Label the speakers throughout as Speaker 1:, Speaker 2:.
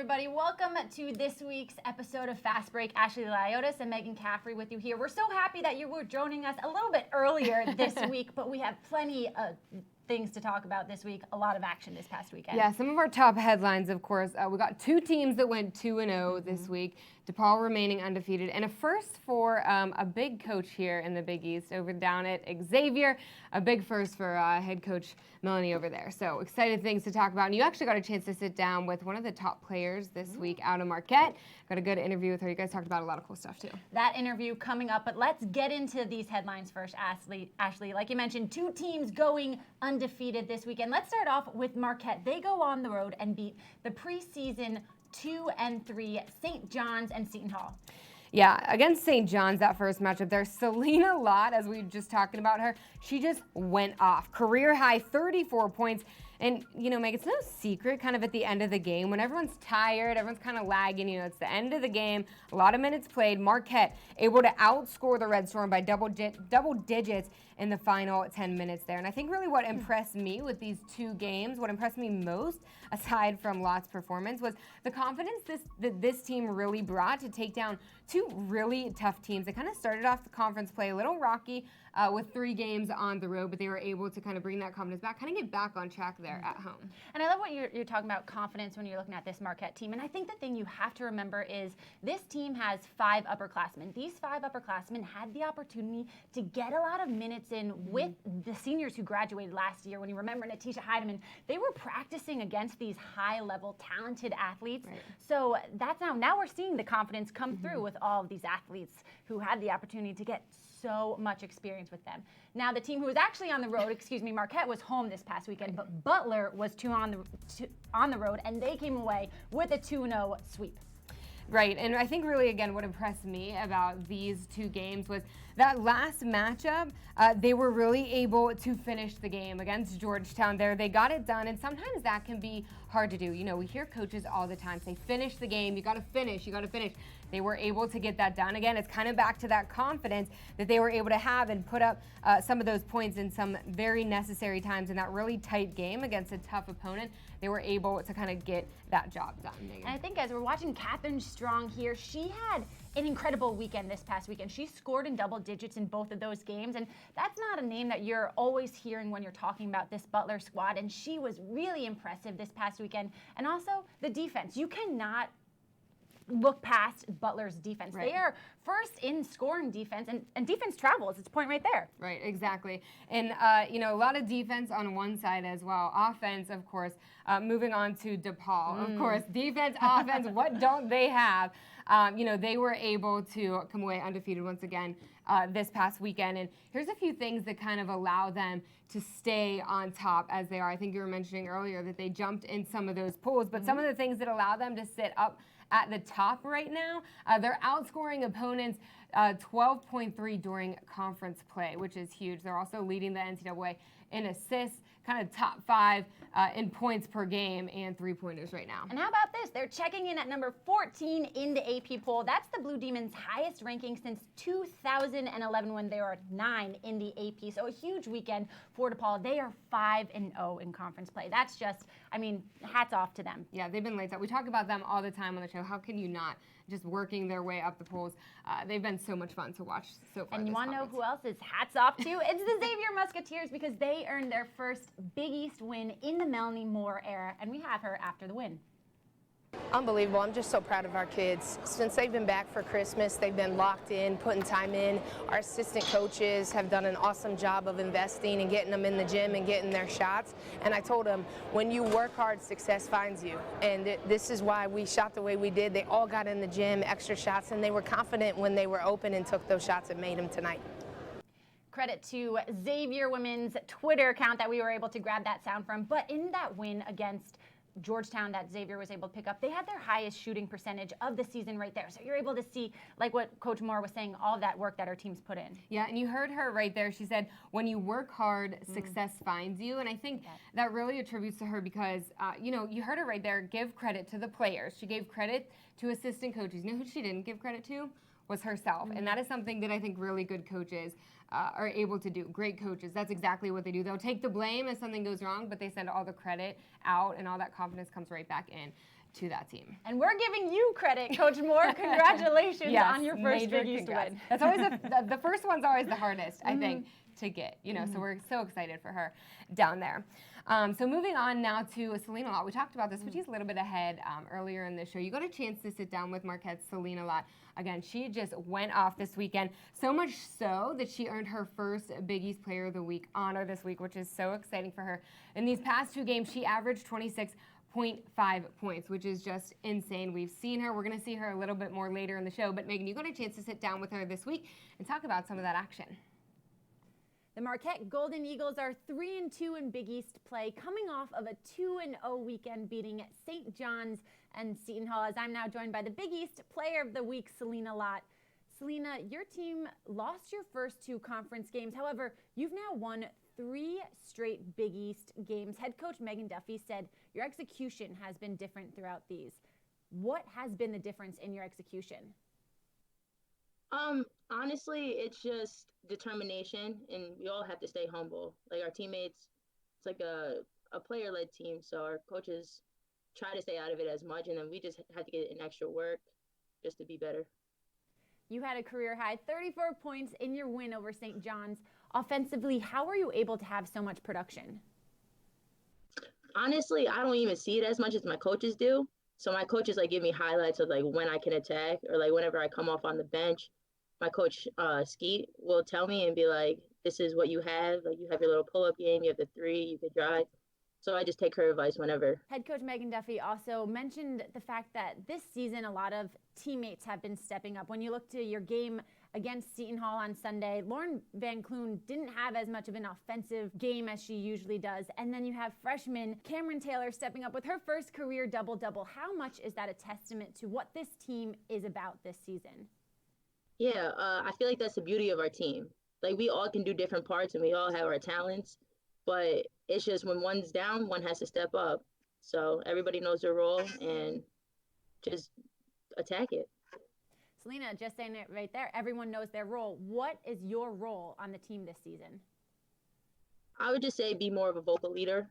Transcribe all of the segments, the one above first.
Speaker 1: everybody. Welcome to this week's episode of Fast Break. Ashley Liotis and Megan Caffrey with you here. We're so happy that you were joining us a little bit earlier this week, but we have plenty of things to talk about this week. A lot of action this past weekend.
Speaker 2: Yeah, some of our top headlines, of course. We got two teams that went 2-0 this week. DePaul remaining undefeated, and a first for a big coach here in the Big East over down at Xavier. A big first for head coach Melanie over there. So excited things to talk about. And you actually got a chance to sit down with one of the top players this week out of Marquette. Got a good interview with her. You guys talked about a lot of cool stuff too.
Speaker 1: That interview coming up, but let's get into these headlines first, Ashley. Like you mentioned, two teams going undefeated this weekend. Let's start off with Marquette. They go on the road and beat the preseason 2 and 3 St. John's and Seton Hall.
Speaker 2: Yeah, against St. John's, that first matchup there, Selena Lott, as we were just talking about her, she just went off. Career high 34 points. And, you know, Meg, it's no secret kind of at the end of the game when everyone's tired, everyone's kind of lagging, you know, it's the end of the game, a lot of minutes played. Marquette able to outscore the Red Storm by double digits in the final 10 minutes there. And I think really what impressed me with these two games, what impressed me most, aside from Lott's performance, was the confidence that this team really brought to take down two really tough teams. They kind of started off the conference play a little rocky with 3 games on the road, but they were able to kind of bring that confidence back, kind of get back on track there at home.
Speaker 1: And I love what you're talking about, confidence, when you're looking at this Marquette team. And I think the thing you have to remember is this team has 5 upperclassmen. These 5 upperclassmen had the opportunity to get a lot of minutes in with the seniors who graduated last year. When you remember Natisha Heidemann, they were practicing against these high-level, talented athletes. Right. So that's now we're seeing the confidence come through with all of these athletes who had the opportunity to get so much experience with them. Now, the team who was actually on the road, Marquette was home this past weekend, but Butler was on the road, and they came away with a 2-0 sweep.
Speaker 2: Right, and I think really, again, what impressed me about these two games was that last matchup, they were really able to finish the game against Georgetown there. They got it done, and sometimes that can be hard to do. You know, we hear coaches all the time say, finish the game, you got to finish. They were able to get that done. Again, it's kind of back to that confidence that they were able to have and put up some of those points in some very necessary times in that really tight game against a tough opponent. They were able to kind of get that job done.
Speaker 1: And I think as we're watching Catherine Strong here, she had an incredible weekend this past weekend. She scored in double digits in both of those games, and that's not a name that you're always hearing when you're talking about this Butler squad, and she was really impressive this past weekend. And also the defense. You cannot look past Butler's defense. Right. They are first in scoring defense, and defense travels. It's a point right there.
Speaker 2: Right, exactly. And, you know, a lot of defense on one side as well. Offense, of course. Moving on to DePaul. Of course, defense, offense, what don't they have? You know, they were able to come away undefeated once again this past weekend. And here's a few things that kind of allow them to stay on top as they are. I think you were mentioning earlier that they jumped in some of those pools, but some of the things that allow them to sit up at the top right now, they're outscoring opponents 12.3 during conference play, which is huge. They're also leading the NCAA in assists, kind of top 5 in points per game and 3-pointers right now.
Speaker 1: And how about this? They're checking in at number 14 in the AP poll. That's the Blue Demons' highest ranking since 2011 when they were 9 in the AP. So a huge weekend for DePaul. They are 5-0 in conference play. That's just, I mean, hats off to them.
Speaker 2: Yeah, they've been lights out. We talk about them all the time on the show. How can you not? Just working their way up the polls. They've been so much fun to watch so far.
Speaker 1: And you want to know who else is hats off to? It's the Xavier Musketeers, because they earned their first Big East win in the Melanie Moore era, and we have her after the win.
Speaker 3: Unbelievable. I'm just so proud of our kids. Since they've been back for Christmas, they've been locked in, putting time in. Our assistant coaches have done an awesome job of investing and getting them in the gym and getting their shots. And I told them, when you work hard, success finds you. And this is why we shot the way we did. They all got in the gym, extra shots, and they were confident when they were open and took those shots and made them tonight.
Speaker 1: Credit to Xavier Women's Twitter account that we were able to grab that sound from. But in that win against Georgetown that Xavier was able to pick up, they had their highest shooting percentage of the season right there. So you're able to see, like what Coach Moore was saying, all of that work that our teams put in.
Speaker 2: Yeah, and you heard her right there. She said, when you work hard, success finds you. And I think that really attributes to her because, you know, you heard her right there, give credit to the players. She gave credit to assistant coaches. You know who she didn't give credit to? Was herself. And that is something that I think really good coaches are able to do. Great coaches, that's exactly what they do. They'll take the blame if something goes wrong, but they send all the credit out and all that confidence comes right back in. to that team.
Speaker 1: And we're giving you credit, Coach Moore. Congratulations
Speaker 2: Yes,
Speaker 1: on your first
Speaker 2: major
Speaker 1: Big East
Speaker 2: congrats.
Speaker 1: win.
Speaker 2: That's always the first one's always the hardest, I think, to get. So we're so excited for her down there. So moving on now to Selena Lott. We talked about this, but she's a little bit ahead earlier in the show. You got a chance to sit down with Marquette's Selena Lott. Again, she just went off this weekend, so much so that she earned her first Big East Player of the Week honor this week, which is so exciting for her. In these past 2 games, she averaged 26.5 points, which is just insane. We've seen her. We're going to see her a little bit more later in the show. But Megan, you got a chance to sit down with her this week and talk about some of that action.
Speaker 1: The Marquette Golden Eagles are 3-2 in Big East play, coming off of a 2-0 weekend beating St. John's and Seton Hall, as I'm now joined by the Big East Player of the Week, Selena Lott. Selena, your team lost your first 2 conference games. However, you've now won 3 straight Big East games. Head coach Megan Duffy said your execution has been different throughout these. What has been the difference in your execution?
Speaker 4: Honestly, it's just determination, and we all have to stay humble. Like our teammates, it's like a player-led team, so our coaches try to stay out of it as much, and then we just have to get in extra work just to be better.
Speaker 1: You had a career high 34 points in your win over St. John's. Offensively, how were you able to have so much production?
Speaker 4: Honestly, I don't even see it as much as my coaches do. So my coaches like give me highlights of like when I can attack, or like whenever I come off on the bench, my coach Skeet will tell me and be like, this is what you have. Like you have your little pull-up game, you have the 3, you can drive. So I just take her advice whenever.
Speaker 1: Head coach Megan Duffy also mentioned the fact that this season a lot of teammates have been stepping up. When you look to your game against Seton Hall on Sunday, Lauren Van Kloon didn't have as much of an offensive game as she usually does. And then you have freshman Cameron Taylor stepping up with her first career double-double. How much is that a testament to what this team is about this season?
Speaker 4: Yeah, I feel like that's the beauty of our team. Like we all can do different parts and we all have our talents, but it's just when one's down, one has to step up. So everybody knows their role and just attack it.
Speaker 1: Selena, just saying it right there, everyone knows their role. What is your role on the team this season?
Speaker 4: I would just say be more of a vocal leader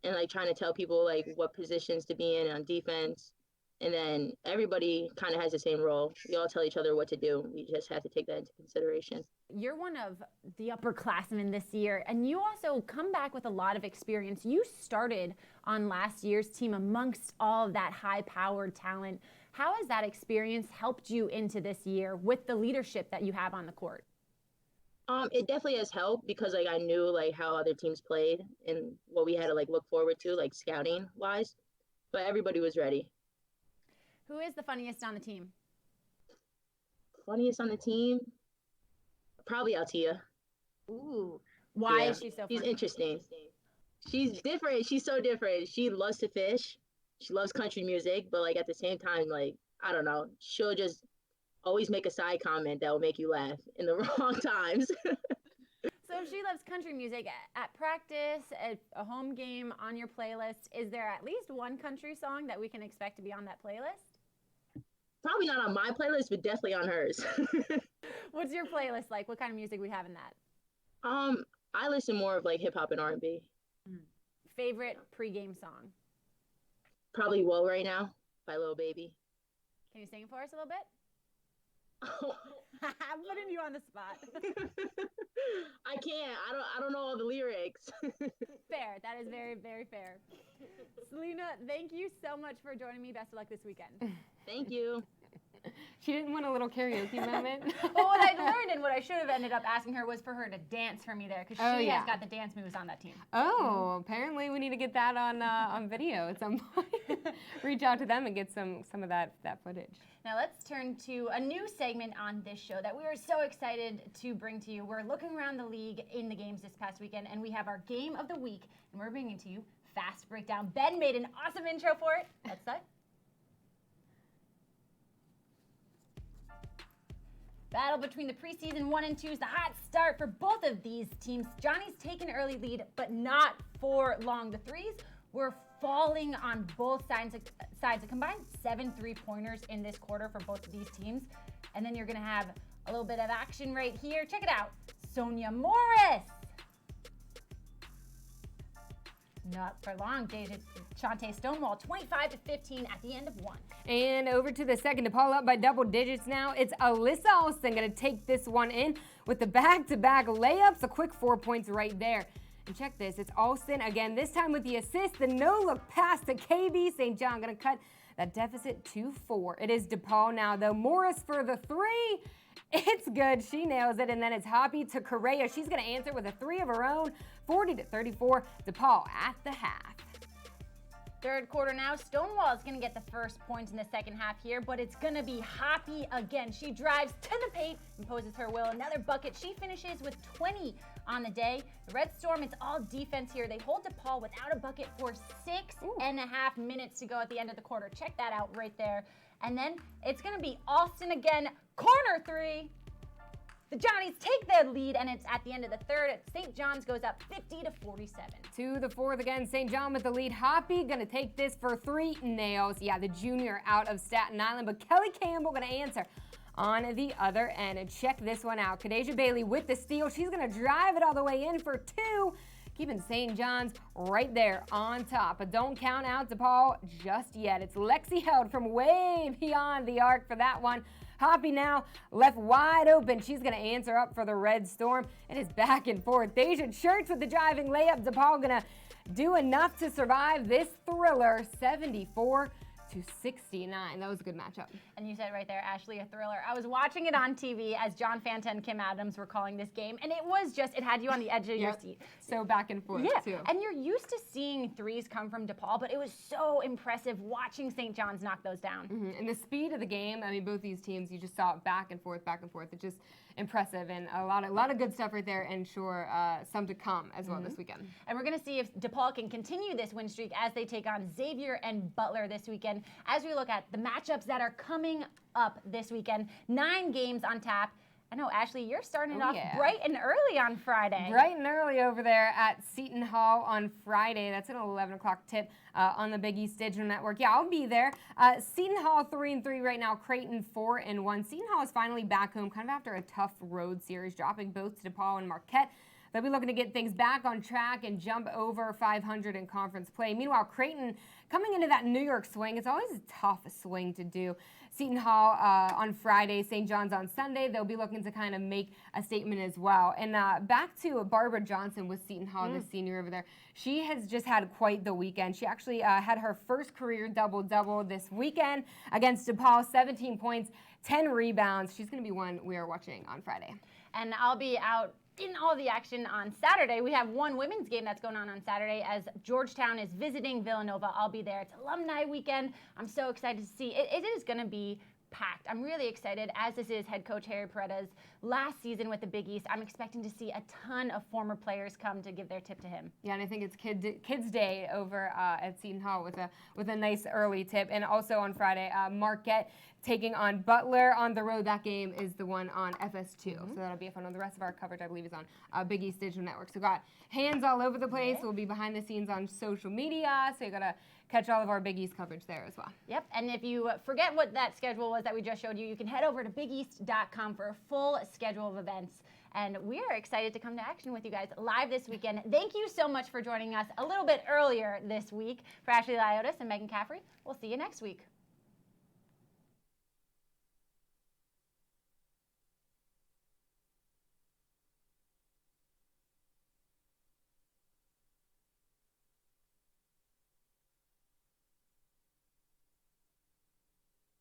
Speaker 4: and like trying to tell people like what positions to be in on defense. And then everybody kind of has the same role. We all tell each other what to do. We just have to take that into consideration.
Speaker 1: You're one of the upperclassmen this year, and you also come back with a lot of experience. You started on last year's team amongst all of that high-powered talent. How has that experience helped you into this year with the leadership that you have on the court?
Speaker 4: It definitely has helped because like I knew like how other teams played and what we had to like look forward to, like scouting wise. But everybody was ready.
Speaker 1: Who is the funniest on the team?
Speaker 4: Funniest on the team? Probably Altia.
Speaker 1: Ooh. Why is she so funny?
Speaker 4: She's interesting. She's different. She's so different. She loves to fish. She loves country music, but like at the same time, like, I don't know, she'll just always make a side comment that will make you laugh in the wrong times.
Speaker 1: So if she loves country music, at practice, at a home game, on your playlist, is there at least one country song that we can expect to be on that playlist?
Speaker 4: Probably not on my playlist, but definitely on hers.
Speaker 1: What's your playlist like? What kind of music we have in that?
Speaker 4: I listen more of like hip hop and R&B.
Speaker 1: Favorite pregame song?
Speaker 4: Probably "Whoa" right now by Lil Baby.
Speaker 1: Can you sing it for us a little bit? I'm putting you on the spot.
Speaker 4: I can't. I don't know all the lyrics.
Speaker 1: Fair. That is very, very fair. Selena, thank you so much for joining me. Best of luck this weekend.
Speaker 4: Thank you.
Speaker 2: She didn't want a little karaoke moment.
Speaker 1: Well, what I learned and what I should have ended up asking her was for her to dance for me there, because she
Speaker 2: yeah.
Speaker 1: has got the dance moves on that team.
Speaker 2: Oh, apparently we need to get that on video at some point. Reach out to them and get some of that footage.
Speaker 1: Now let's turn to a new segment on this show that we are so excited to bring to you. We're looking around the league in the games this past weekend, and we have our game of the week, and we're bringing to you Fast Breakdown. Ben made an awesome intro for it. Let's start. Battle between the preseason 1 and 2s, the hot start for both of these teams. Johnny's taken an early lead, but not for long. The threes were falling on both sides. A combined 7 3-pointers in this quarter for both of these teams. And then you're going to have a little bit of action right here. Check it out. Sonia Morris. Not for long. Shantae Stonewall 25-15 at the end of one.
Speaker 2: And over to the second, DePaul up by double digits now. It's Alyssa Alston going to take this one in with the back-to-back layups. A quick 4 points right there. And check this, it's Alston again, this time with the assist, the no-look pass to KB St. John, going to cut that deficit to 4. It is DePaul now, though. Morris for the 3. It's good. She nails it. And then it's Hoppy to Correa. She's going to answer with a 3 of her own, 40-34. DePaul at the half.
Speaker 1: Third quarter now, Stonewall is going to get the first points in the second half here, but it's going to be Hoppy again. She drives to the paint, imposes her will. Another bucket. She finishes with 20 on the day. The Red Storm, it's all defense here. They hold DePaul without a bucket for 6.5 minutes to go at the end of the quarter. Check that out right there. And then it's going to be Alston again. Corner 3. The Johnnies take the lead, and it's at the end of the third. St. John's goes up 50-47.
Speaker 2: To the fourth again, St. John with the lead. Hoppy gonna take this for 3 nails. Yeah, the junior out of Staten Island, but Kelly Campbell gonna answer on the other end. And check this one out. Kadeja Bailey with the steal. She's gonna drive it all the way in for 2. Keeping St. John's right there on top. But don't count out DePaul just yet. It's Lexi Held from way beyond the arc for that one. Hoppy now left wide open. She's going to answer up for the Red Storm. It is back and forth. Deja Church with the driving layup. DePaul going to do enough to survive this thriller, 74-69. That was a good matchup.
Speaker 1: And you said right there, Ashley, a thriller. I was watching it on TV as John Fanta and Kim Adams were calling this game, and it was just, it had you on the edge of your seat.
Speaker 2: So back and forth, too.
Speaker 1: And you're used to seeing threes come from DePaul, but it was so impressive watching St. John's knock those down.
Speaker 2: And the speed of the game, I mean, both these teams, you just saw it back and forth, back and forth. It's just impressive, and a lot of good stuff right there, and sure, some to come as well this weekend.
Speaker 1: And we're going to see if DePaul can continue this win streak as they take on Xavier and Butler this weekend. As we look at the matchups that are coming up this weekend, 9 games on tap. I know, Ashley, you're starting it off bright and early on Friday.
Speaker 2: Bright and early over there at Seton Hall on Friday. That's an 11 o'clock tip on the Big East Digital Network. Yeah, I'll be there. Seton Hall 3-3 right now. Creighton 4-1. Seton Hall is finally back home, kind of after a tough road series, dropping both to DePaul and Marquette. They'll be looking to get things back on track and jump over 500 in conference play. Meanwhile, Creighton coming into that New York swing. It's always a tough swing to do. Seton Hall on Friday, St. John's on Sunday. They'll be looking to kind of make a statement as well. And back to Barbara Johnson with Seton Hall, the senior over there. She has just had quite the weekend. She actually had her first career double-double this weekend against DePaul, 17 points, 10 rebounds. She's going to be one we are watching on Friday.
Speaker 1: And I'll be out in all the action on Saturday. We have one women's game that's going on Saturday as Georgetown is visiting Villanova. I'll be there. It's alumni weekend. I'm so excited to see. It is going to be packed. I'm really excited, as this is head coach Harry Paredes' last season with the Big East. I'm expecting to see a ton of former players come to give their tip to him.
Speaker 2: Yeah, and I think it's Kids Day over at Seton Hall with a nice early tip. And also on Friday, Marquette taking on Butler on the road. That game is the one on FS2. So that'll be a fun one. The rest of our coverage, I believe, is on Big East Digital Network. So got hands all over the place. We'll be behind the scenes on social media. So you got to catch all of our Big East coverage there as well.
Speaker 1: Yep, and if you forget what that schedule was that we just showed you, you can head over to bigeast.com for a full schedule of events. And we are excited to come to action with you guys live this weekend. Thank you so much for joining us a little bit earlier this week. For Ashley Liotis and Megan Caffrey, we'll see you next week.